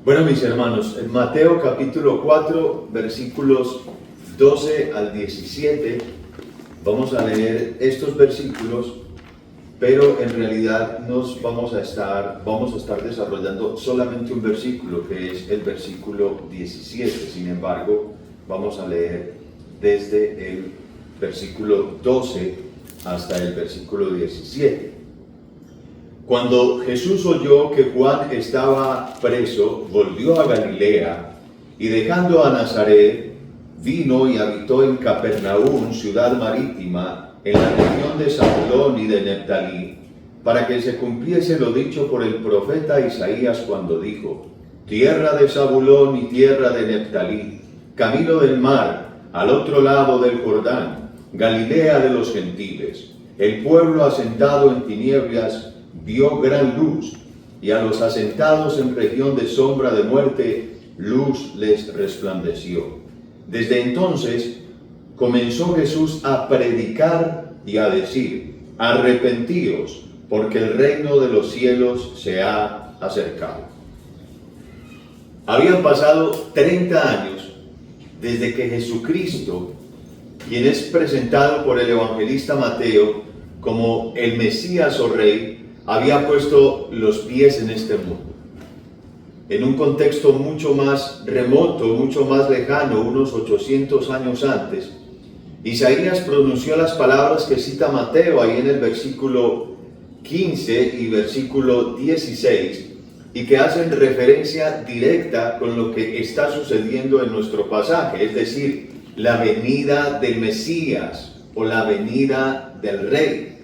Bueno, mis hermanos, en Mateo capítulo 4, versículos 12 al 17, vamos a leer estos versículos, pero en realidad vamos a estar desarrollando solamente un versículo, que es el versículo 17. Sin embargo, vamos a leer desde el versículo 12 hasta el versículo 17. Cuando Jesús oyó que Juan estaba preso, volvió a Galilea y dejando a Nazaret, vino y habitó en Capernaum, ciudad marítima, en la región de Zabulón y de Neftalí, para que se cumpliese lo dicho por el profeta Isaías cuando dijo: tierra de Zabulón y tierra de Neftalí, camino del mar, al otro lado del Jordán, Galilea de los gentiles. El pueblo asentado en tinieblas vio gran luz, y a los asentados en región de sombra de muerte, luz les resplandeció. Desde entonces comenzó Jesús a predicar y a decir: arrepentíos, porque el reino de los cielos se ha acercado. Habían pasado 30 años desde que Jesucristo, quien es presentado por el evangelista Mateo como el Mesías o Rey, había puesto los pies en este mundo. En un contexto mucho más remoto, mucho más lejano, unos 800 años antes, Isaías pronunció las palabras que cita Mateo ahí en el versículo 15 y versículo 16, y que hacen referencia directa con lo que está sucediendo en nuestro pasaje, es decir, la venida del Mesías o la venida del Rey.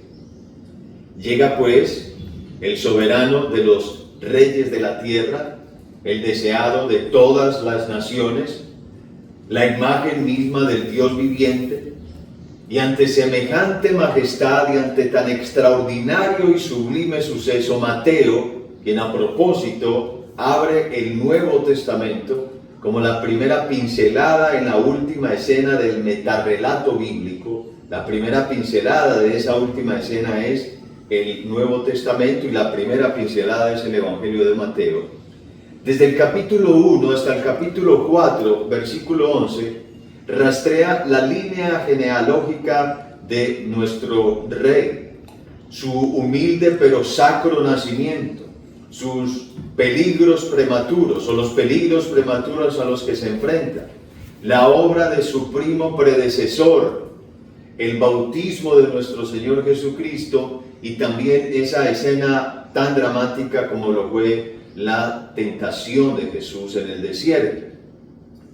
Llega pues el soberano de los reyes de la tierra, el deseado de todas las naciones, la imagen misma del Dios viviente, y ante semejante majestad y ante tan extraordinario y sublime suceso, Mateo, quien a propósito abre el Nuevo Testamento como la primera pincelada en la última escena del metarrelato bíblico, la primera pincelada de esa última escena es el Nuevo Testamento y la primera pincelada es el Evangelio de Mateo. Desde el capítulo 1 hasta el capítulo 4, versículo 11, rastrea la línea genealógica de nuestro Rey, su humilde pero sacro nacimiento, sus peligros prematuros o los peligros prematuros a los que se enfrenta, la obra de su primo predecesor, el bautismo de nuestro Señor Jesucristo, y también esa escena tan dramática como lo fue la tentación de Jesús en el desierto.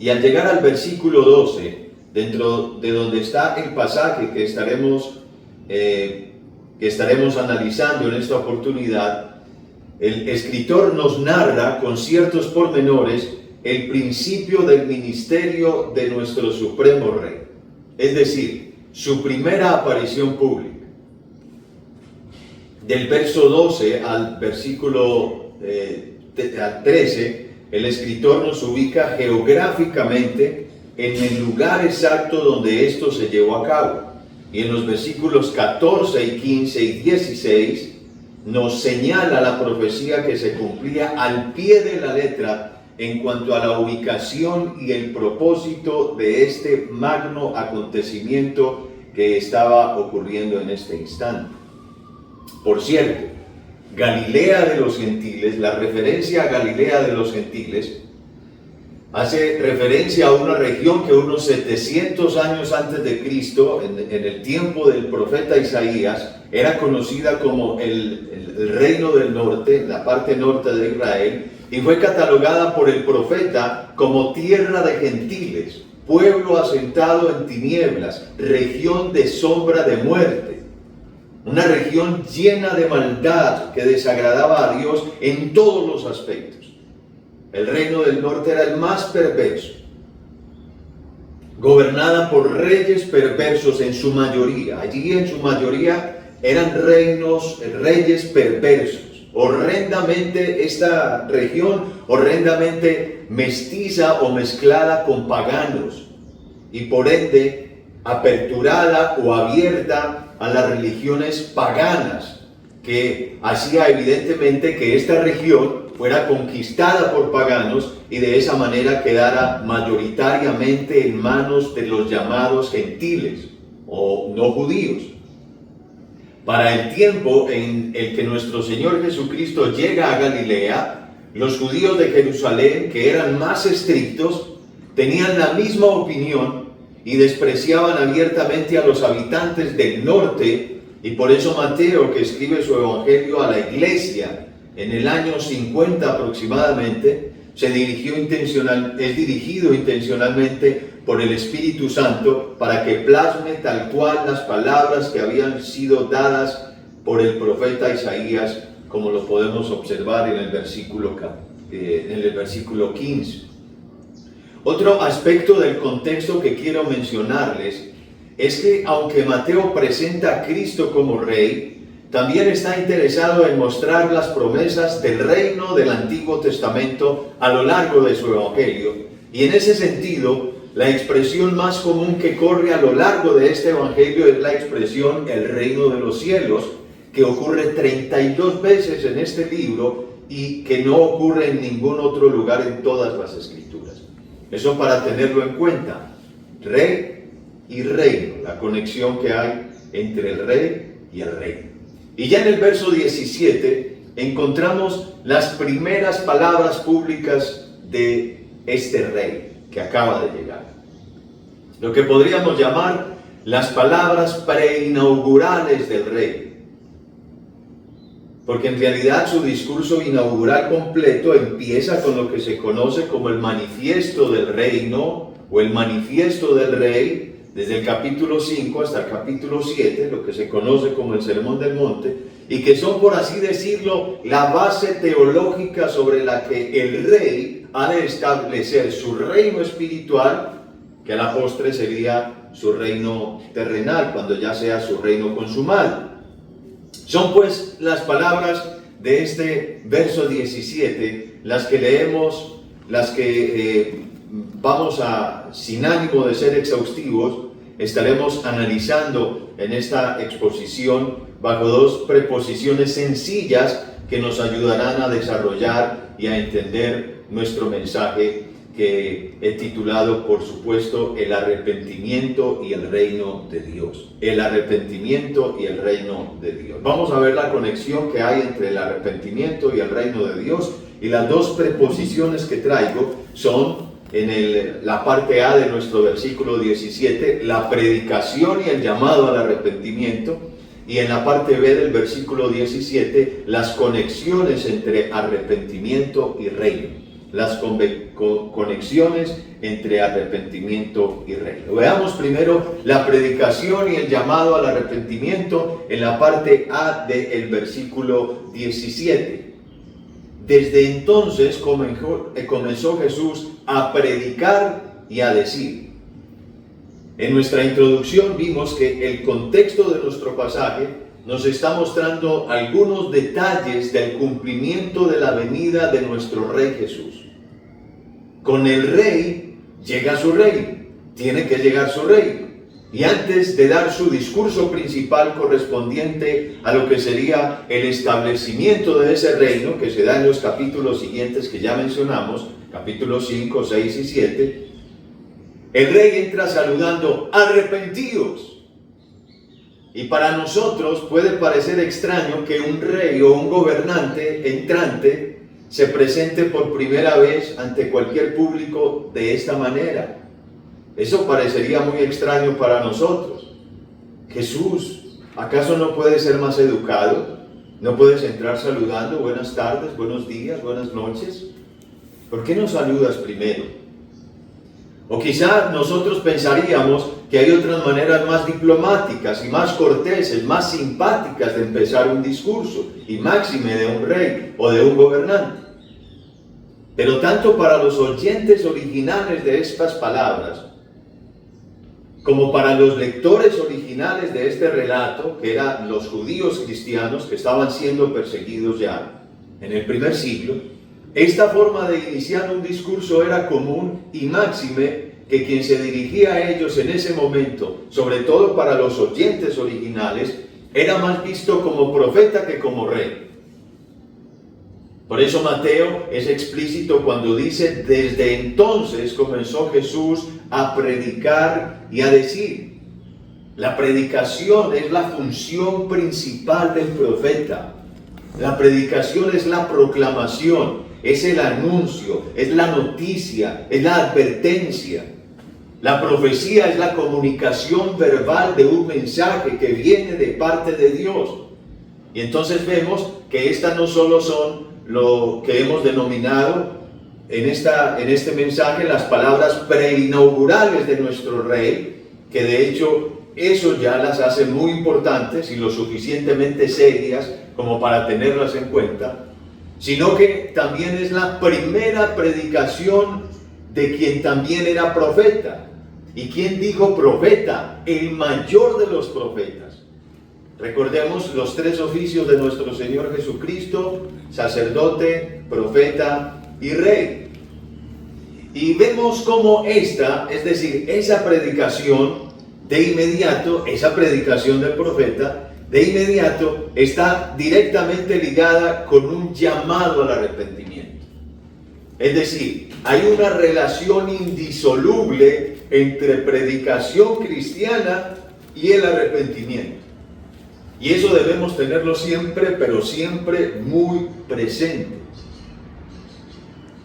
Y al llegar al versículo 12, dentro de donde está el pasaje que estaremos analizando en esta oportunidad, el escritor nos narra con ciertos pormenores el principio del ministerio de nuestro Supremo Rey, es decir, su primera aparición pública. Del verso 12 al versículo 13, el escritor nos ubica geográficamente en el lugar exacto donde esto se llevó a cabo. Y en los versículos 14 y 15 y 16 nos señala la profecía que se cumplía al pie de la letra en cuanto a la ubicación y el propósito de este magno acontecimiento que estaba ocurriendo en este instante. Por cierto, Galilea de los gentiles, la referencia a Galilea de los gentiles, hace referencia a una región que unos 700 años antes de Cristo, en el tiempo del profeta Isaías, era conocida como el reino del norte, la parte norte de Israel, y fue catalogada por el profeta como tierra de gentiles, pueblo asentado en tinieblas, región de sombra de muerte. Una región llena de maldad que desagradaba a Dios en todos los aspectos. El reino del norte era el más perverso, gobernada por reyes perversos en su mayoría. Allí en su mayoría eran reyes perversos. Horrendamente esta región, horrendamente mestiza o mezclada con paganos y por ende aperturada o abierta a las religiones paganas, que hacía evidentemente que esta región fuera conquistada por paganos y de esa manera quedara mayoritariamente en manos de los llamados gentiles o no judíos. Para el tiempo en el que nuestro Señor Jesucristo llega a Galilea, los judíos de Jerusalén, que eran más estrictos, tenían la misma opinión y despreciaban abiertamente a los habitantes del norte, y por eso Mateo, que escribe su evangelio a la iglesia en el año 50 aproximadamente, es dirigido intencionalmente por el Espíritu Santo para que plasme tal cual las palabras que habían sido dadas por el profeta Isaías, como lo podemos observar en el versículo 15. Otro aspecto del contexto que quiero mencionarles es que aunque Mateo presenta a Cristo como rey, también está interesado en mostrar las promesas del reino del Antiguo Testamento a lo largo de su evangelio. Y en ese sentido, la expresión más común que corre a lo largo de este evangelio es la expresión el reino de los cielos, que ocurre 32 veces en este libro y que no ocurre en ningún otro lugar en todas las Escrituras. Eso para tenerlo en cuenta. Rey y reino, la conexión que hay entre el rey y el reino. Y ya en el verso 17 encontramos las primeras palabras públicas de este rey que acaba de llegar. Lo que podríamos llamar las palabras preinaugurales del rey. Porque en realidad su discurso inaugural completo empieza con lo que se conoce como el manifiesto del reino o el manifiesto del rey, desde el capítulo 5 hasta el capítulo 7, lo que se conoce como el Sermón del Monte, y que son, por así decirlo, la base teológica sobre la que el rey ha de establecer su reino espiritual, que a la postre sería su reino terrenal, cuando ya sea su reino consumado. Son pues las palabras de este verso 17, las que leemos, las que vamos a, sin ánimo de ser exhaustivos, estaremos analizando en esta exposición bajo dos preposiciones sencillas que nos ayudarán a desarrollar y a entender nuestro mensaje, que he titulado, por supuesto, el arrepentimiento y el reino de Dios. El arrepentimiento y el reino de Dios. Vamos a ver la conexión que hay entre el arrepentimiento y el reino de Dios, y las dos preposiciones que traigo son en la parte A de nuestro versículo 17, la predicación y el llamado al arrepentimiento, y en la parte B del versículo 17, las conexiones entre arrepentimiento y reino. Las conexiones entre arrepentimiento y reino. Veamos primero la predicación y el llamado al arrepentimiento en la parte A del versículo 17. Desde entonces comenzó Jesús a predicar y a decir. En nuestra introducción vimos que el contexto de nuestro pasaje nos está mostrando algunos detalles del cumplimiento de la venida de nuestro Rey Jesús. Con el Rey llega su Rey, tiene que llegar su Rey. Y antes de dar su discurso principal correspondiente a lo que sería el establecimiento de ese reino, que se da en los capítulos siguientes que ya mencionamos, capítulos 5, 6 y 7, el Rey entra saludando: arrepentidos. Y para nosotros puede parecer extraño que un rey o un gobernante entrante se presente por primera vez ante cualquier público de esta manera. Eso parecería muy extraño para nosotros. Jesús, ¿acaso no puede ser más educado? ¿No puedes entrar saludando? Buenas tardes, buenos días, buenas noches. ¿Por qué no saludas primero? O quizá nosotros pensaríamos que hay otras maneras más diplomáticas y más corteses, más simpáticas de empezar un discurso, y máxime de un rey o de un gobernante. Pero tanto para los oyentes originales de estas palabras, como para los lectores originales de este relato, que eran los judíos cristianos que estaban siendo perseguidos ya en el primer siglo, esta forma de iniciar un discurso era común, y máxime que quien se dirigía a ellos en ese momento, sobre todo para los oyentes originales, era más visto como profeta que como rey. Por eso Mateo es explícito cuando dice, desde entonces comenzó Jesús a predicar y a decir. La predicación es la función principal del profeta. La predicación es la proclamación, es el anuncio, es la noticia, es la advertencia. La profecía es la comunicación verbal de un mensaje que viene de parte de Dios. Y entonces vemos que estas no solo son lo que hemos denominado en este mensaje las palabras preinaugurales de nuestro Rey, que de hecho eso ya las hace muy importantes y lo suficientemente serias como para tenerlas en cuenta, sino que también es la primera predicación de quien también era profeta. ¿Y quién dijo profeta? El mayor de los profetas. Recordemos los tres oficios de nuestro Señor Jesucristo: sacerdote, profeta y rey. Y vemos cómo esta, es decir, esa predicación de inmediato, esa predicación del profeta, de inmediato está directamente ligada con un llamado al arrepentimiento. Es decir, hay una relación indisoluble entre predicación cristiana y el arrepentimiento. Y eso debemos tenerlo siempre, pero siempre muy presente.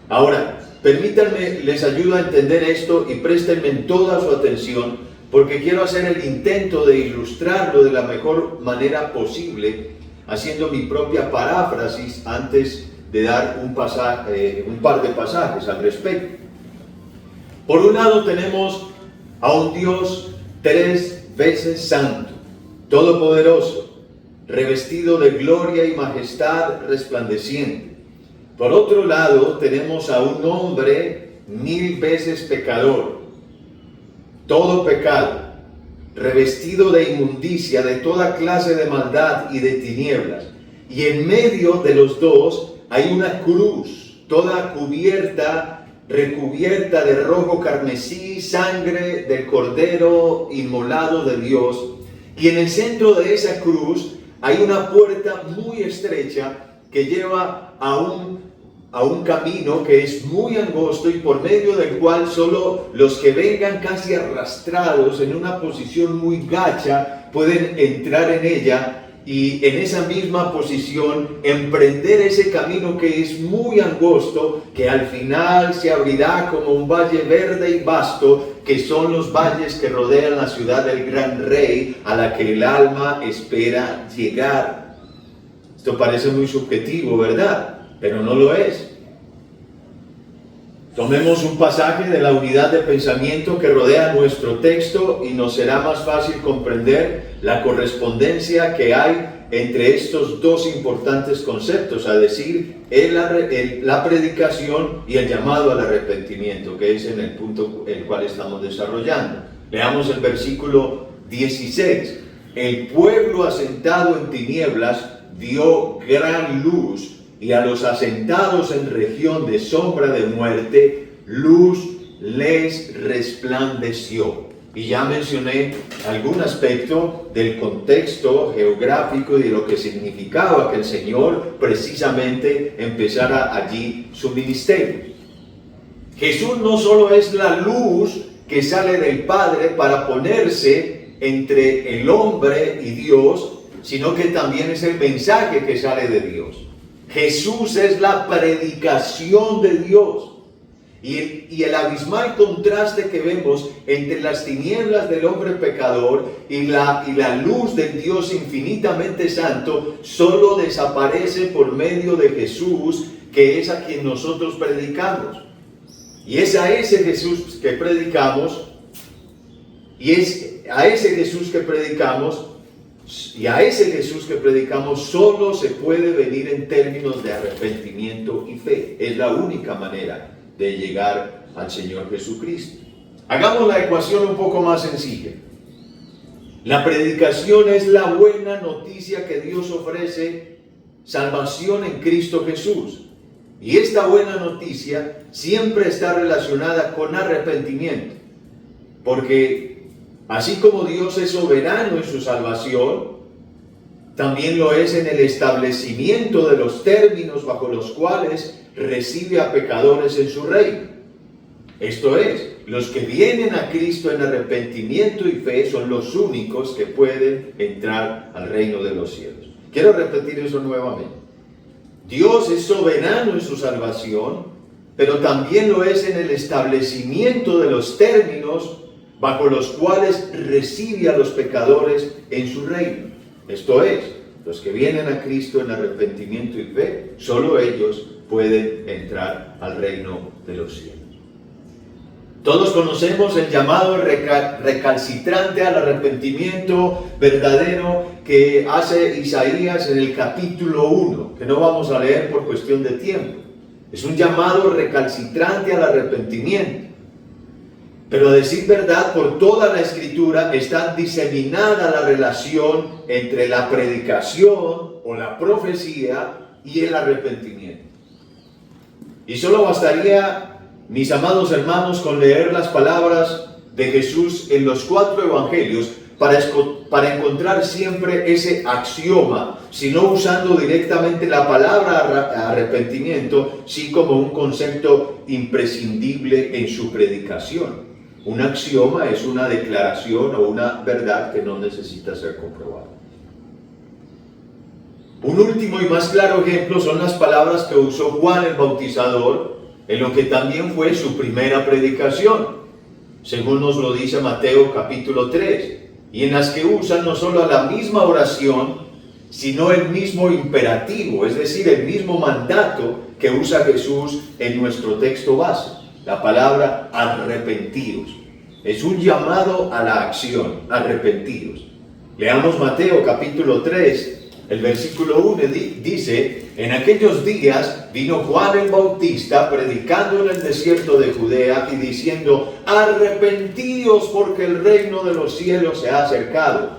Ahora, permítanme, les ayudo a entender esto y préstenme toda su atención, porque quiero hacer el intento de ilustrarlo de la mejor manera posible, haciendo mi propia paráfrasis antes de dar un par de pasajes al respecto. Por un lado tenemos a un Dios 3 veces santo, todopoderoso, revestido de gloria y majestad resplandeciente. Por otro lado tenemos a un hombre 1000 veces pecador, todo pecado, revestido de inmundicia, de toda clase de maldad y de tinieblas. Y en medio de los dos hay una cruz, toda recubierta de rojo carmesí, sangre del Cordero inmolado de Dios. Y en el centro de esa cruz hay una puerta muy estrecha que lleva a un camino que es muy angosto y por medio del cual solo los que vengan casi arrastrados en una posición muy gacha pueden entrar en ella y en esa misma posición emprender ese camino que es muy angosto, que al final se abrirá como un valle verde y vasto, que son los valles que rodean la ciudad del gran rey a la que el alma espera llegar. Esto parece muy subjetivo, ¿verdad? Pero no lo es. Tomemos un pasaje de la unidad de pensamiento que rodea nuestro texto y nos será más fácil comprender la correspondencia que hay entre estos dos importantes conceptos, a decir, la predicación y el llamado al arrepentimiento, que es en el punto el cual estamos desarrollando. Leamos el versículo 16. El pueblo asentado en tinieblas vio gran luz, y a los asentados en región de sombra de muerte, luz les resplandeció. Y ya mencioné algún aspecto del contexto geográfico y de lo que significaba que el Señor precisamente empezara allí su ministerio. Jesús no solo es la luz que sale del Padre para ponerse entre el hombre y Dios, sino que también es el mensaje que sale de Dios. Jesús es la predicación de Dios. Y el abismal contraste que vemos entre las tinieblas del hombre pecador y la luz del Dios infinitamente santo solo desaparece por medio de Jesús, que es a quien nosotros predicamos. Y es a ese Jesús que predicamos, y a ese Jesús que predicamos solo se puede venir en términos de arrepentimiento y fe. Es la única manera de llegar al Señor Jesucristo. Hagamos la ecuación un poco más sencilla. La predicación es la buena noticia que Dios ofrece, salvación en Cristo Jesús. Y esta buena noticia siempre está relacionada con arrepentimiento. Porque así como Dios es soberano en su salvación, también lo es en el establecimiento de los términos bajo los cuales recibe a pecadores en su reino. Esto es, los que vienen a Cristo en arrepentimiento y fe son los únicos que pueden entrar al reino de los cielos. Quiero repetir eso nuevamente. Dios es soberano en su salvación, pero también lo es en el establecimiento de los términos bajo los cuales recibe a los pecadores en su reino. Esto es, los que vienen a Cristo en arrepentimiento y fe, solo ellos pueden entrar al reino de los cielos. Todos conocemos el llamado recalcitrante al arrepentimiento verdadero que hace Isaías en el capítulo 1, que no vamos a leer por cuestión de tiempo. Es un llamado recalcitrante al arrepentimiento. Pero a decir verdad, por toda la Escritura está diseminada la relación entre la predicación o la profecía y el arrepentimiento. Y solo bastaría, mis amados hermanos, con leer las palabras de Jesús en los 4 evangelios para encontrar siempre ese axioma, sino usando directamente la palabra arrepentimiento, sí como un concepto imprescindible en su predicación. Un axioma es una declaración o una verdad que no necesita ser comprobada. Un último y más claro ejemplo son las palabras que usó Juan el Bautizador en lo que también fue su primera predicación, según nos lo dice Mateo capítulo 3, y en las que usan no solo la misma oración, sino el mismo imperativo, es decir, el mismo mandato que usa Jesús en nuestro texto base, la palabra arrepentidos. Es un llamado a la acción, arrepentidos. Leamos Mateo capítulo 3, el versículo 1 dice: en aquellos días vino Juan el Bautista predicando en el desierto de Judea y diciendo: arrepentíos porque el reino de los cielos se ha acercado.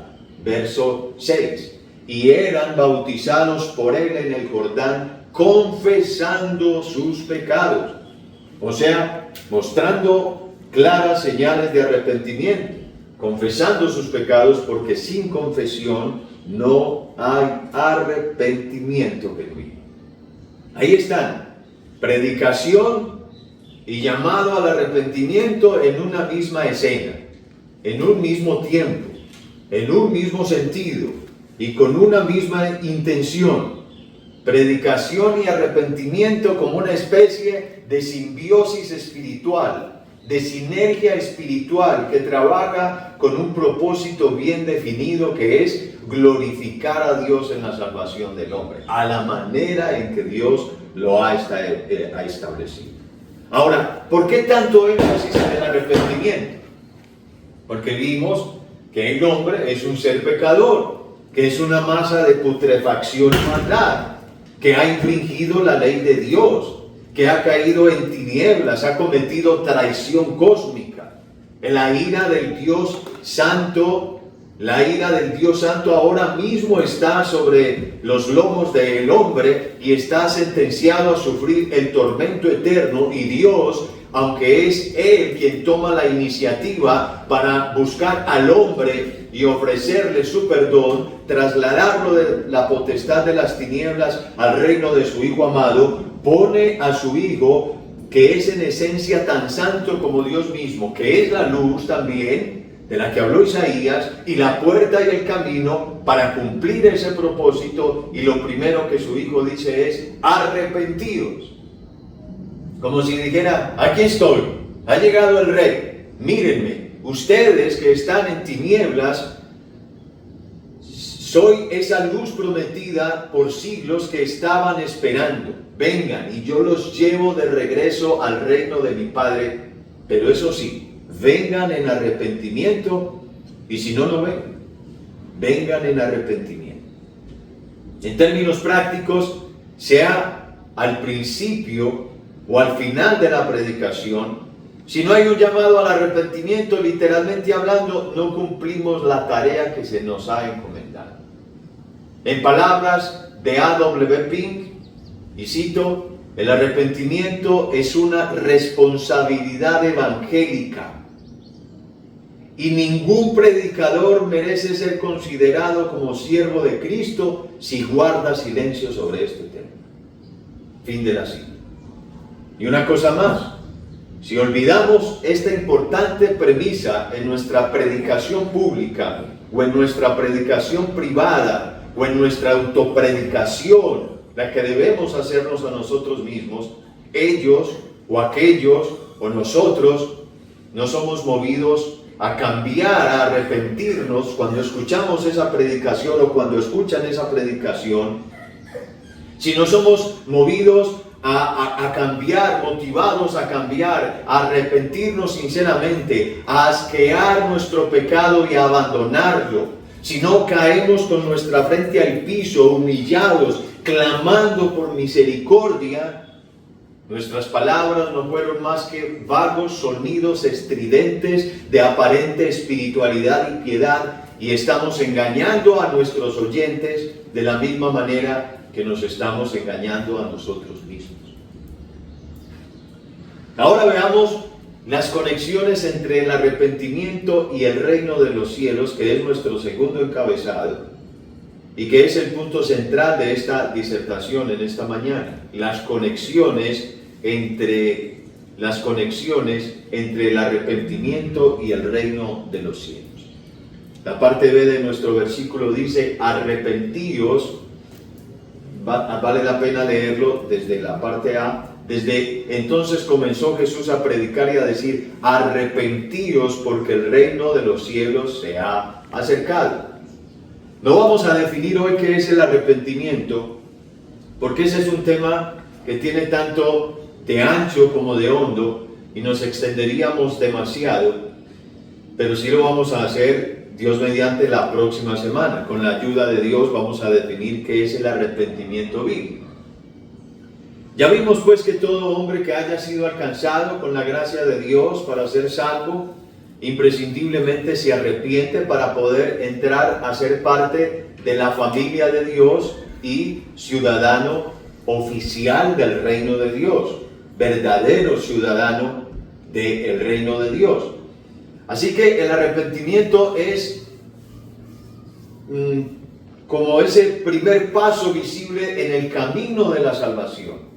Verso 6. Y eran bautizados por él en el Jordán, confesando sus pecados. O sea, mostrando claras señales de arrepentimiento, confesando sus pecados, porque sin confesión no hay arrepentimiento genuino. Ahí están, predicación y llamado al arrepentimiento en una misma escena, en un mismo tiempo, en un mismo sentido y con una misma intención. Predicación y arrepentimiento como una especie de simbiosis espiritual, de sinergia espiritual que trabaja con un propósito bien definido, que es glorificar a Dios en la salvación del hombre, a la manera en que Dios lo ha establecido. Ahora, ¿por qué tanto énfasis en el arrepentimiento? Porque vimos que el hombre es un ser pecador, que es una masa de putrefacción y maldad, que ha infringido la ley de Dios, que ha caído en tinieblas, ha cometido traición cósmica. La ira del Dios Santo, ahora mismo está sobre los lomos del hombre y está sentenciado a sufrir el tormento eterno. Y Dios, aunque es Él quien toma la iniciativa para buscar al hombre y ofrecerle su perdón, trasladarlo de la potestad de las tinieblas al reino de su Hijo amado, pone a su Hijo, que es en esencia tan santo como Dios mismo, que es la luz también, de la que habló Isaías, y la puerta y el camino para cumplir ese propósito. Y lo primero que su Hijo dice es: arrepentidos. Como si dijera: aquí estoy, ha llegado el Rey, mírenme, ustedes que están en tinieblas, soy esa luz prometida por siglos que estaban esperando. Vengan y yo los llevo de regreso al reino de mi Padre. Pero eso sí, vengan en arrepentimiento, y si no, no vengan. Vengan en arrepentimiento. En términos prácticos, sea al principio o al final de la predicación, si no hay un llamado al arrepentimiento, literalmente hablando, no cumplimos la tarea que se nos ha encomendado. En palabras de A.W. Pink, y cito: el arrepentimiento es una responsabilidad evangélica. y ningún predicador merece ser considerado como siervo de Cristo si guarda silencio sobre este tema. Fin de la cita. Y una cosa más, si olvidamos esta importante premisa en nuestra predicación pública o en nuestra predicación privada o en nuestra autopredicación, la que debemos hacernos a nosotros mismos, ellos o aquellos o nosotros no somos movidos a cambiar, a arrepentirnos cuando escuchamos esa predicación o cuando escuchan esa predicación, si no somos movidos a cambiar, motivados a cambiar, a arrepentirnos sinceramente, a asquear nuestro pecado y a abandonarlo, si no caemos con nuestra frente al piso, humillados, clamando por misericordia, nuestras palabras no fueron más que vagos sonidos estridentes de aparente espiritualidad y piedad, y estamos engañando a nuestros oyentes de la misma manera que nos estamos engañando a nosotros mismos. Ahora veamos las conexiones entre el arrepentimiento y el reino de los cielos, que es nuestro segundo encabezado y que es el punto central de esta disertación en esta mañana. Las conexiones entre el arrepentimiento y el reino de los cielos. La parte B de nuestro versículo dice: arrepentíos. Vale la pena leerlo desde la parte A. Desde entonces comenzó Jesús a predicar y a decir: arrepentíos, porque el reino de los cielos se ha acercado. No vamos a definir hoy qué es el arrepentimiento, porque ese es un tema que tiene tanto de ancho como de hondo y nos extenderíamos demasiado, pero sí lo vamos a hacer, Dios mediante, la próxima semana. Con la ayuda de Dios vamos a definir qué es el arrepentimiento bíblico. Ya vimos pues que todo hombre que haya sido alcanzado con la gracia de Dios para ser salvo, imprescindiblemente se arrepiente para poder entrar a ser parte de la familia de Dios y ciudadano oficial del reino de Dios, verdadero ciudadano del reino de Dios. Así que el arrepentimiento es como ese primer paso visible en el camino de la salvación.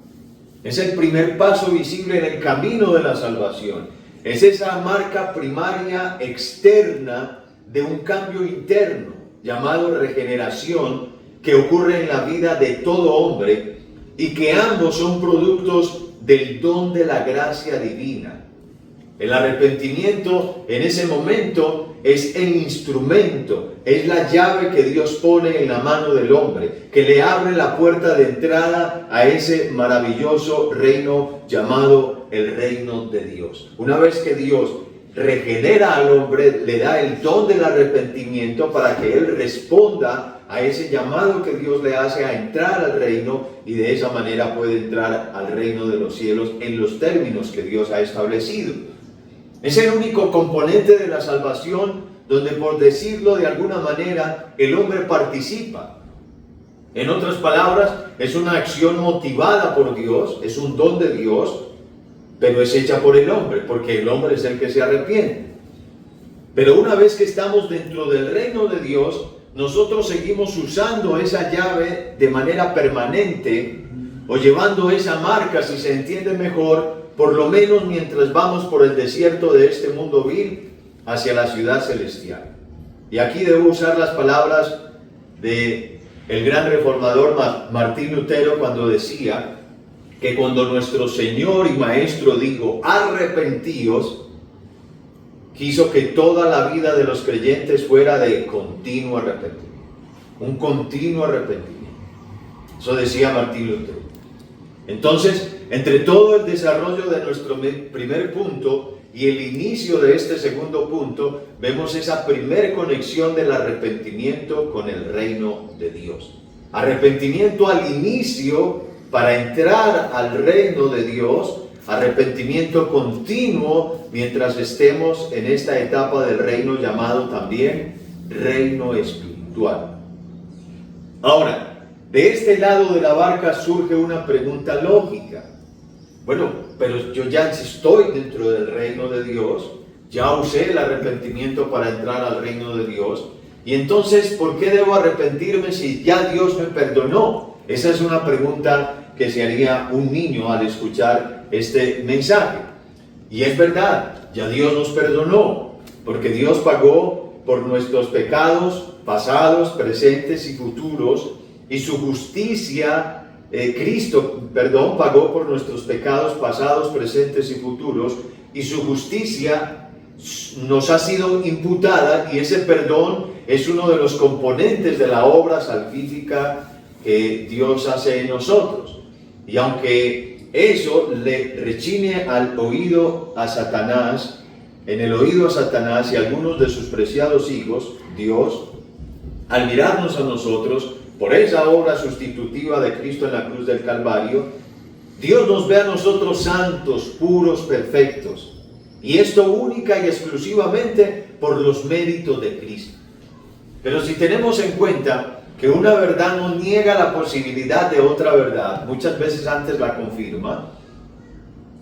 Es el primer paso visible en el camino de la salvación. Es esa marca primaria externa de un cambio interno llamado regeneración que ocurre en la vida de todo hombre y que ambos son productos del don de la gracia divina. El arrepentimiento en ese momento es el instrumento, es la llave que Dios pone en la mano del hombre, que le abre la puerta de entrada a ese maravilloso reino llamado el reino de Dios. Una vez que Dios regenera al hombre, le da el don del arrepentimiento para que él responda a ese llamado que Dios le hace a entrar al reino, y de esa manera puede entrar al reino de los cielos en los términos que Dios ha establecido. Es el único componente de la salvación donde, por decirlo de alguna manera, el hombre participa. En otras palabras, es una acción motivada por Dios, es un don de Dios, pero es hecha por el hombre, porque el hombre es el que se arrepiente. Pero una vez que estamos dentro del reino de Dios, nosotros seguimos usando esa llave de manera permanente, o llevando esa marca, si se entiende mejor, por lo menos mientras vamos por el desierto de este mundo vil hacia la ciudad celestial. Y aquí debo usar las palabras de el gran reformador Martín Lutero, cuando decía que cuando nuestro Señor y Maestro dijo arrepentíos, quiso que toda la vida de los creyentes fuera de continuo arrepentimiento, un continuo arrepentimiento. Eso decía Martín Lutero. Entonces, entre todo el desarrollo de nuestro primer punto y el inicio de este segundo punto, vemos esa primer conexión del arrepentimiento con el reino de Dios. Arrepentimiento al inicio para entrar al reino de Dios, arrepentimiento continuo mientras estemos en esta etapa del reino llamado también reino espiritual. Ahora, de este lado de la barca surge una pregunta lógica. Bueno, pero yo ya estoy dentro del reino de Dios, Ya usé el arrepentimiento para entrar al reino de Dios. Y entonces, ¿por qué debo arrepentirme si ya Dios me perdonó? Esa es una pregunta que se haría un niño al escuchar este mensaje. Y es verdad, ya Dios nos perdonó, porque Dios pagó por nuestros pecados pasados, presentes y futuros, y su justicia, Cristo pagó por nuestros pecados pasados, presentes y futuros, y su justicia nos ha sido imputada, y ese perdón es uno de los componentes de la obra salvífica que Dios hace en nosotros. Y aunque eso le rechine al oído a Satanás, en el oído a Satanás y a algunos de sus preciados hijos, Dios, al mirarnos a nosotros por esa obra sustitutiva de Cristo en la cruz del Calvario, Dios nos ve a nosotros santos, puros, perfectos. Y esto única y exclusivamente por los méritos de Cristo. Pero si tenemos en cuenta que una verdad no niega la posibilidad de otra verdad, muchas veces antes la confirma,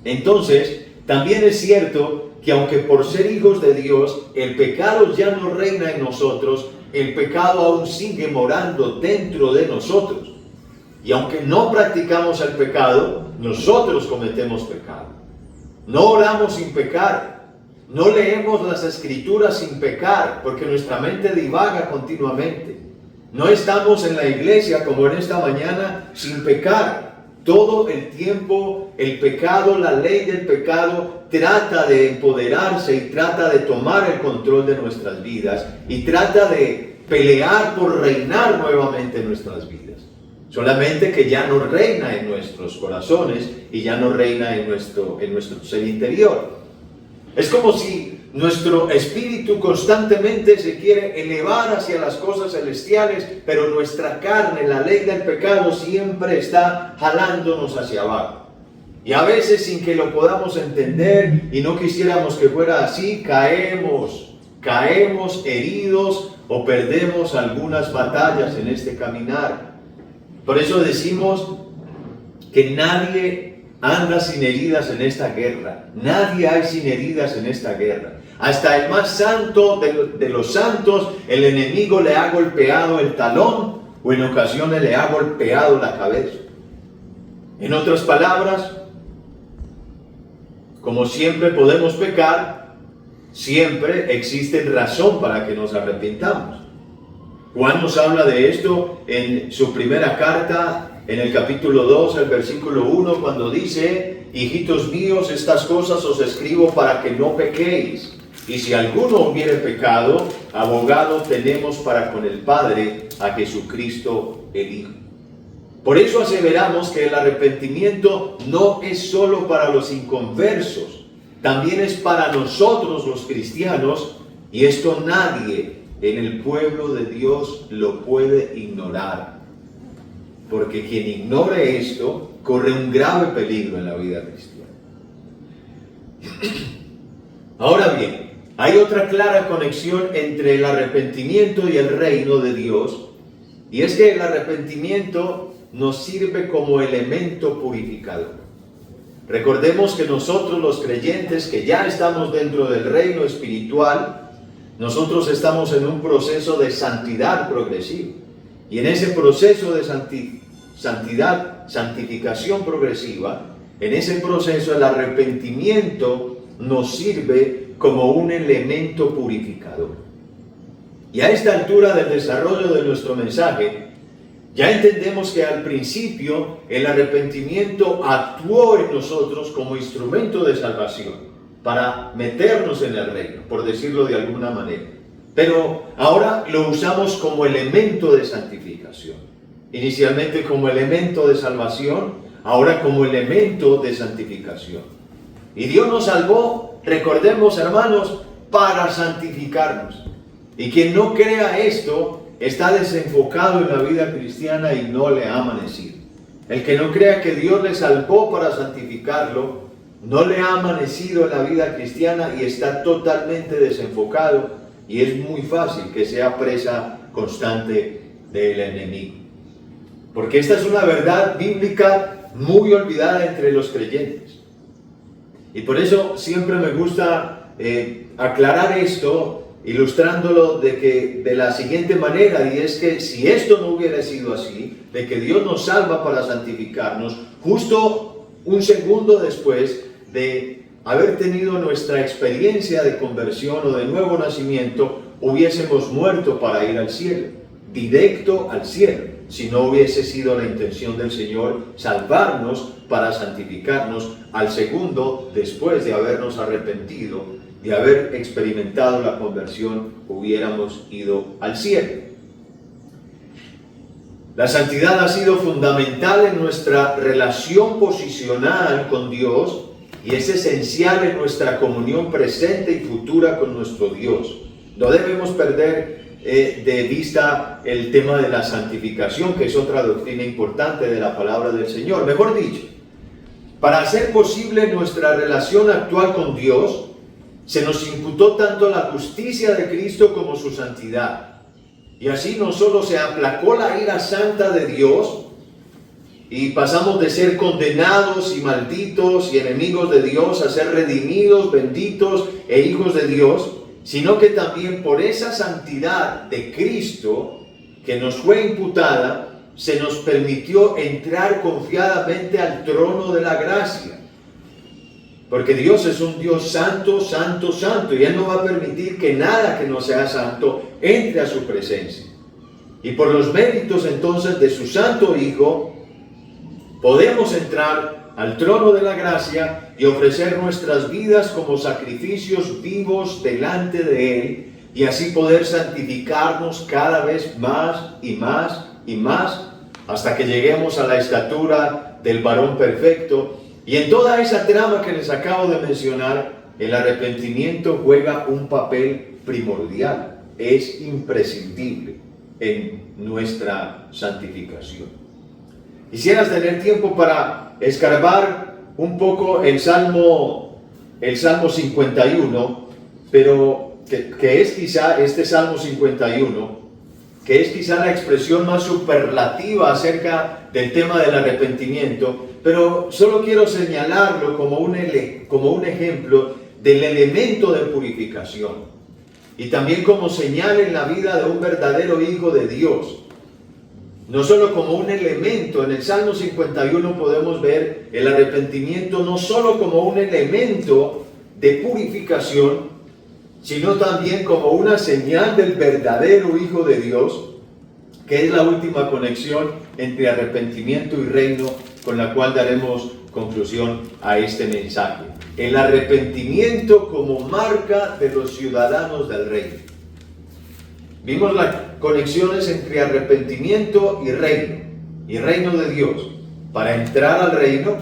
entonces también es cierto que aunque por ser hijos de Dios el pecado ya no reina en nosotros, el pecado aún sigue morando dentro de nosotros. Y aunque no practicamos el pecado, nosotros cometemos pecado. No oramos sin pecar, no leemos las escrituras sin pecar, porque nuestra mente divaga continuamente. No estamos en la iglesia como en esta mañana sin pecar. Todo el tiempo el pecado, la ley del pecado trata de empoderarse y trata de tomar el control de nuestras vidas y trata de pelear por reinar nuevamente en nuestras vidas. Solamente que ya no reina en nuestros corazones y ya no reina en nuestro ser interior. Es como si nuestro espíritu constantemente se quiere elevar hacia las cosas celestiales, pero nuestra carne, la ley del pecado, siempre está jalándonos hacia abajo. Y a veces, sin que lo podamos entender y no quisiéramos que fuera así, caemos heridos o perdemos algunas batallas en este caminar. Por eso decimos que nadie anda sin heridas en esta guerra. Nadie hay sin heridas en esta guerra. Hasta el más santo de los santos, el enemigo le ha golpeado el talón o en ocasiones le ha golpeado la cabeza. En otras palabras, como siempre podemos pecar, siempre existe razón para que nos arrepintamos. Juan nos habla de esto en su primera carta, en el capítulo 2, el versículo 1, cuando dice: hijitos míos, estas cosas os escribo para que no pequéis. Y si alguno hubiere pecado, abogado tenemos para con el Padre, a Jesucristo el Hijo. Por eso aseveramos que el arrepentimiento no es solo para los inconversos, también es para nosotros los cristianos, y esto nadie en el pueblo de Dios lo puede ignorar, porque quien ignore esto corre un grave peligro en la vida cristiana. Ahora bien, hay otra clara conexión entre el arrepentimiento y el reino de Dios, y es que el arrepentimiento nos sirve como elemento purificador. Recordemos que nosotros los creyentes que ya estamos dentro del reino espiritual, nosotros estamos en un proceso de santidad progresiva. Y en ese proceso de santificación progresiva, en ese proceso el arrepentimiento nos sirve como un elemento purificador. Y a esta altura del desarrollo de nuestro mensaje, ya entendemos que al principio el arrepentimiento actuó en nosotros como instrumento de salvación, para meternos en el reino, por decirlo de alguna manera. Pero ahora lo usamos como elemento de santificación. Inicialmente como elemento de salvación, ahora como elemento de santificación. Y Dios nos salvó, recordemos hermanos, para santificarnos. Y quien no crea esto, está desenfocado en la vida cristiana y no le ha amanecido. El que no crea que Dios le salvó para santificarlo, no le ha amanecido en la vida cristiana y está totalmente desenfocado, y es muy fácil que sea presa constante del enemigo. Porque esta es una verdad bíblica muy olvidada entre los creyentes. Y por eso siempre me gusta aclarar esto, ilustrándolo de la siguiente manera, y es que si esto no hubiera sido así, de que Dios nos salva para santificarnos, justo un segundo después de haber tenido nuestra experiencia de conversión o de nuevo nacimiento, hubiésemos muerto para ir al cielo, directo al cielo, si no hubiese sido la intención del Señor salvarnos para santificarnos al segundo después de habernos arrepentido, de haber experimentado la conversión, hubiéramos ido al cielo. La santidad ha sido fundamental en nuestra relación posicional con Dios y es esencial en nuestra comunión presente y futura con nuestro Dios. No debemos perder de vista el tema de la santificación, que es otra doctrina importante de la palabra del Señor. Mejor dicho, para hacer posible nuestra relación actual con Dios, se nos imputó tanto la justicia de Cristo como su santidad. Y así no solo se aplacó la ira santa de Dios y pasamos de ser condenados y malditos y enemigos de Dios a ser redimidos, benditos e hijos de Dios, sino que también por esa santidad de Cristo que nos fue imputada, se nos permitió entrar confiadamente al trono de la gracia. Porque Dios es un Dios santo, santo, santo, y Él no va a permitir que nada que no sea santo entre a su presencia. Y por los méritos entonces de su santo Hijo, podemos entrar al trono de la gracia y ofrecer nuestras vidas como sacrificios vivos delante de Él, y así poder santificarnos cada vez más y más y más, hasta que lleguemos a la estatura del varón perfecto. Y en toda esa trama que les acabo de mencionar, el arrepentimiento juega un papel primordial, es imprescindible en nuestra santificación. Quisieras tener tiempo para escarbar un poco el Salmo 51, pero que es quizá este Salmo 51, que es quizá la expresión más superlativa acerca del tema del arrepentimiento, pero solo quiero señalarlo como un ejemplo del elemento de purificación y también como señal en la vida de un verdadero hijo de Dios. No solo como un elemento, en el Salmo 51 podemos ver el arrepentimiento no solo como un elemento de purificación, sino también como una señal del verdadero Hijo de Dios, que es la última conexión entre arrepentimiento y reino, con la cual daremos conclusión a este mensaje. El arrepentimiento como marca de los ciudadanos del reino. Vimos las conexiones entre arrepentimiento y reino de Dios. Para entrar al reino,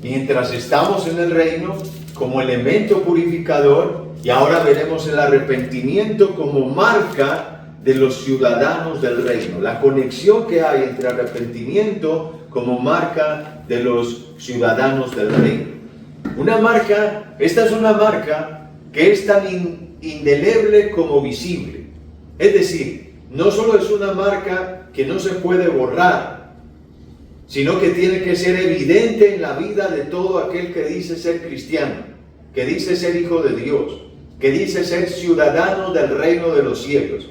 mientras estamos en el reino, como elemento purificador, y ahora veremos el arrepentimiento como marca de los ciudadanos del reino. La conexión que hay entre arrepentimiento como marca de los ciudadanos del reino. Esta es una marca que es tan indeleble como visible. Es decir, no solo es una marca que no se puede borrar, sino que tiene que ser evidente en la vida de todo aquel que dice ser cristiano, que dice ser hijo de Dios, que dice ser ciudadano del reino de los cielos.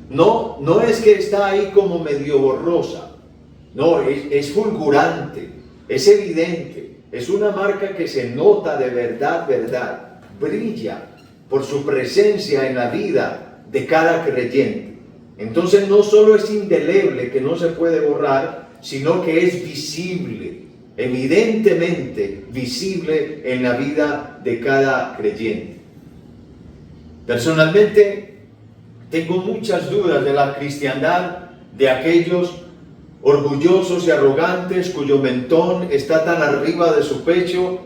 No es que está ahí como medio borrosa, no, es fulgurante, es evidente, es una marca que se nota de verdad, brilla por su presencia en la vida de cada creyente. Entonces no solo es indeleble, que no se puede borrar, sino que es visible, evidentemente visible en la vida de cada creyente. Personalmente, tengo muchas dudas de la cristiandad de aquellos orgullosos y arrogantes cuyo mentón está tan arriba de su pecho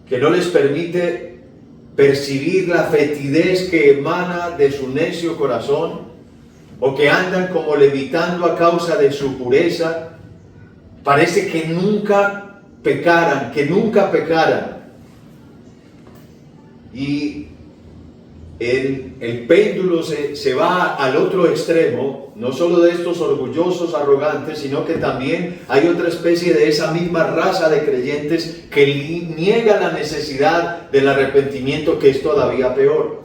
que no les permite percibir la fetidez que emana de su necio corazón, o que andan como levitando a causa de su pureza. Parece que nunca pecaran, Y el péndulo se va al otro extremo, no solo de estos orgullosos, arrogantes, sino que también hay otra especie de esa misma raza de creyentes que niega la necesidad del arrepentimiento, que es todavía peor.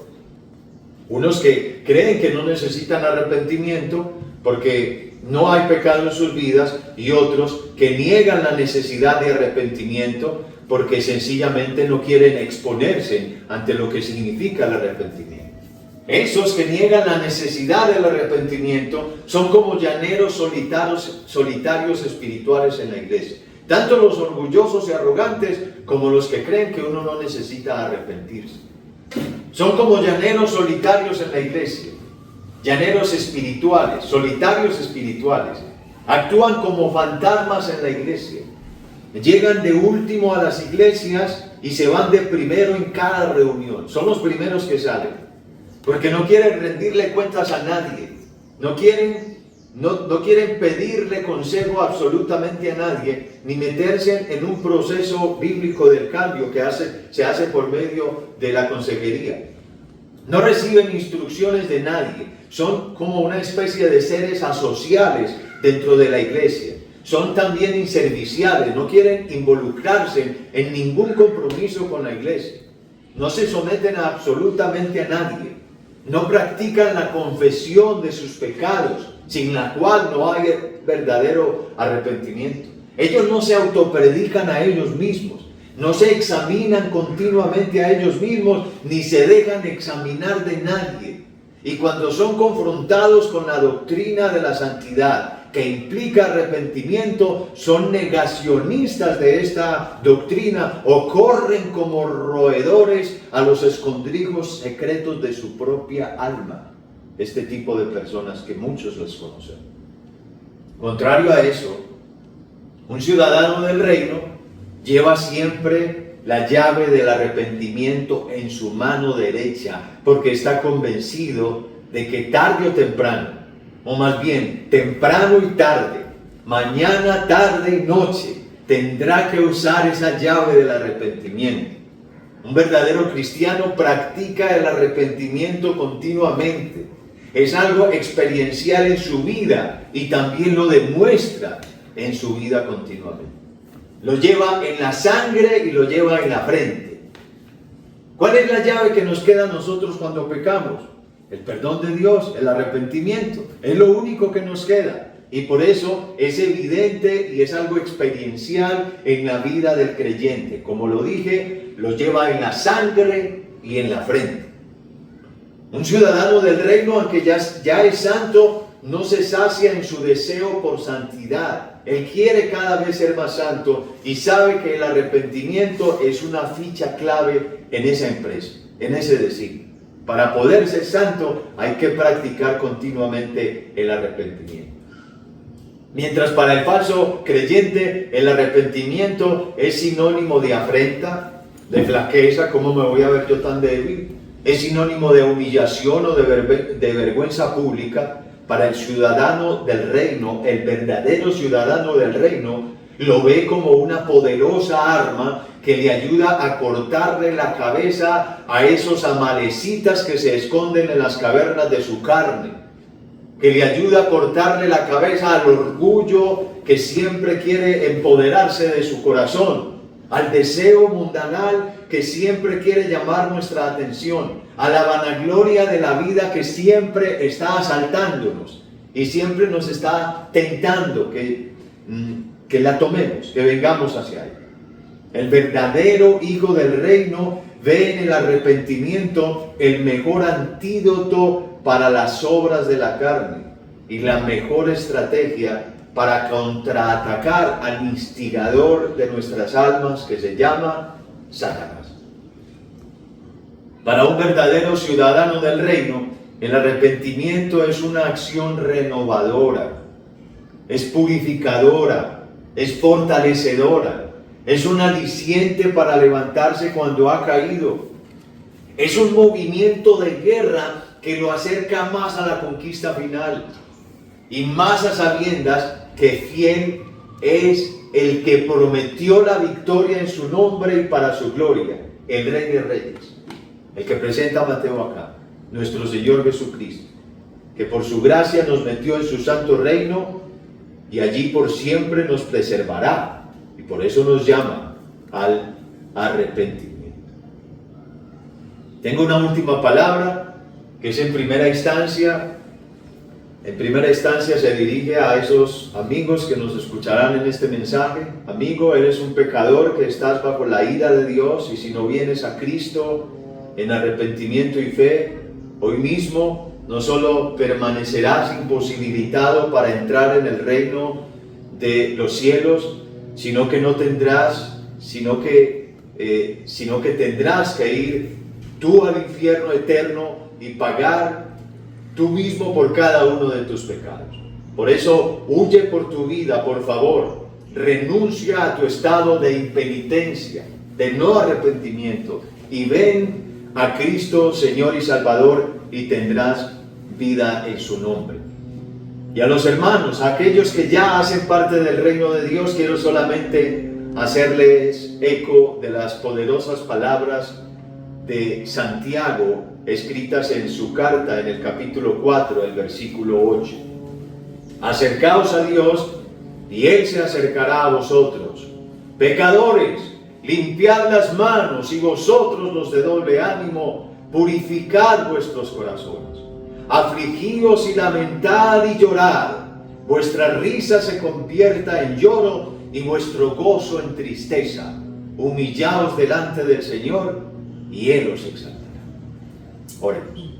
Unos que creen que no necesitan arrepentimiento porque no hay pecado en sus vidas, y otros que niegan la necesidad de arrepentimiento porque sencillamente no quieren exponerse ante lo que significa el arrepentimiento. Esos que niegan la necesidad del arrepentimiento son como llaneros solitarios espirituales en la iglesia. Tanto los orgullosos y arrogantes como los que creen que uno no necesita arrepentirse. Son como llaneros solitarios en la iglesia. Llaneros espirituales, solitarios espirituales. Actúan como fantasmas en la iglesia. Llegan de último a las iglesias y se van de primero en cada reunión. Son los primeros que salen, porque no quieren rendirle cuentas a nadie. No quieren pedirle consejo absolutamente a nadie, ni meterse en un proceso bíblico del cambio que se hace por medio de la consejería. No reciben instrucciones de nadie. Son como una especie de seres asociales dentro de la iglesia. Son también inserviciales, no quieren involucrarse en ningún compromiso con la iglesia. No se someten absolutamente a nadie. No practican la confesión de sus pecados, sin la cual no hay verdadero arrepentimiento. Ellos no se autopredican a ellos mismos, no se examinan continuamente a ellos mismos, ni se dejan examinar de nadie. Y cuando son confrontados con la doctrina de la santidad, que implica arrepentimiento, son negacionistas de esta doctrina o corren como roedores a los escondrijos secretos de su propia alma. Este tipo de personas que muchos les conocen. Contrario a eso, un ciudadano del reino lleva siempre la llave del arrepentimiento en su mano derecha, porque está convencido de que tarde o temprano, o más bien temprano y tarde, mañana, tarde y noche, tendrá que usar esa llave del arrepentimiento. Un verdadero cristiano practica el arrepentimiento continuamente. Es algo experiencial en su vida y también lo demuestra en su vida continuamente. Lo lleva en la sangre y lo lleva en la frente. ¿Cuál es la llave que nos queda a nosotros cuando pecamos? El perdón de Dios, el arrepentimiento. Es lo único que nos queda. Y por eso es evidente y es algo experiencial en la vida del creyente. Como lo dije, lo lleva en la sangre y en la frente. Un ciudadano del reino, aunque ya es santo, no se sacia en su deseo por santidad. Él quiere cada vez ser más santo y sabe que el arrepentimiento es una ficha clave en esa empresa, en ese designio. Para poder ser santo hay que practicar continuamente el arrepentimiento. Mientras para el falso creyente el arrepentimiento es sinónimo de afrenta, de flaqueza, ¿cómo me voy a ver yo tan débil? Es sinónimo de humillación o de vergüenza pública. Para el ciudadano del reino, el verdadero ciudadano del reino, lo ve como una poderosa arma que le ayuda a cortarle la cabeza a esos amalecitas que se esconden en las cavernas de su carne, que le ayuda a cortarle la cabeza al orgullo que siempre quiere empoderarse de su corazón, al deseo mundanal que siempre quiere llamar nuestra atención, a la vanagloria de la vida que siempre está asaltándonos y siempre nos está tentando que la tomemos, que vengamos hacia ella. El verdadero hijo del reino ve en el arrepentimiento el mejor antídoto para las obras de la carne y la mejor estrategia para contraatacar al instigador de nuestras almas, que se llama Satanás. Para un verdadero ciudadano del reino, el arrepentimiento es una acción renovadora, es purificadora, es fortalecedora, es un aliciente para levantarse cuando ha caído. Es un movimiento de guerra que lo acerca más a la conquista final y más a sabiendas que fiel es el que prometió la victoria en su nombre y para su gloria, el Rey de Reyes, el que presenta a Mateo acá. nuestro Señor Jesucristo, que por su gracia nos metió en su santo reino y allí por siempre nos preservará, y por eso nos llama al arrepentimiento. Tengo una última palabra, que es en primera instancia se dirige a esos amigos que nos escucharán en este mensaje. Amigo, eres un pecador que estás bajo la ira de Dios, y si no vienes a Cristo en arrepentimiento y fe, hoy mismo no solo permanecerás imposibilitado para entrar en el reino de los cielos, sino que tendrás que ir tú al infierno eterno y pagar tú mismo por cada uno de tus pecados. Por eso, huye por tu vida, por favor. Renuncia a tu estado de impenitencia, de no arrepentimiento, y ven a Cristo, Señor y Salvador, y tendrás vida en su nombre. Y a los hermanos, a aquellos que ya hacen parte del reino de Dios, quiero solamente hacerles eco de las poderosas palabras de Santiago, escritas en su carta en el capítulo 4, el versículo 8. Acercaos a Dios y Él se acercará a vosotros. Pecadores, limpiad las manos, y vosotros los de doble ánimo, purificad vuestros corazones. Afligíos y lamentad y llorad. Vuestra risa se convierta en lloro y vuestro gozo en tristeza. Humillaos delante del Señor y Él os exaltará. Oremos.